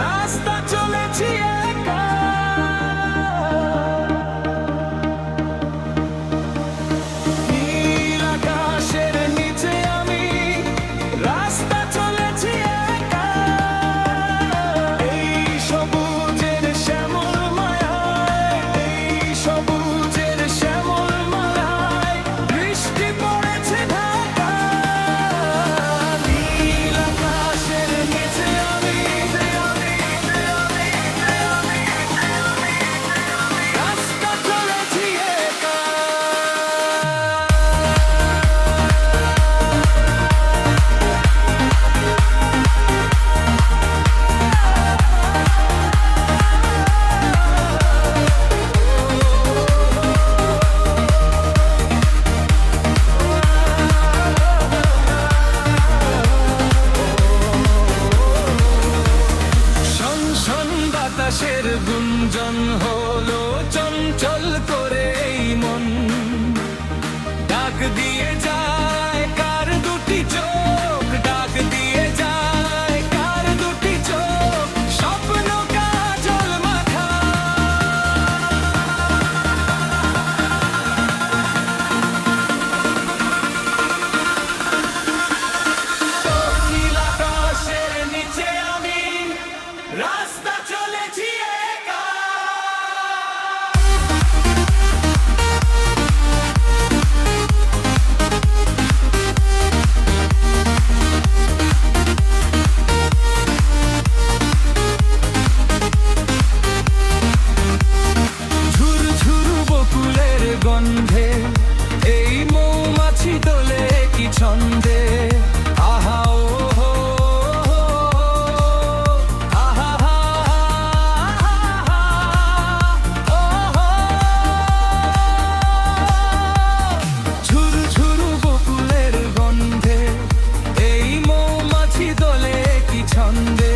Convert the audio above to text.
রাস্তা চলেছি একা, নীল আকাশের নিচে আমি রাস্তা চলেছি একা। এই সবুজের শ্যামল মায়ায়, এই সবুজের শ্যামল মায়ায় বৃষ্টি পড়েছে ঢাকা। নীল আকাশের নিচে আমি রাস্তা চলেছি একা। শনশন বাতাসের গুঞ্জন হলো চঞ্চল করে এই মন, ডাক দিয়ে যায় কার দুটি চোখ, ডাক দিয়ে যায় কার দুটি চোখ, স্বপ্ন কাজল মাখা। নীল আকাশের নিচে আমি রাস্তা চলেছি একা। ঝুরঝুরু বকুলের গন্ধে এই মৌমাছি দোলে কি ছন্দে। আহা ও হো, আহা হা, ও হো। ঝুরঝুরু বকুলের গন্ধে এই মৌমাছি দোলে কি ছন্দে।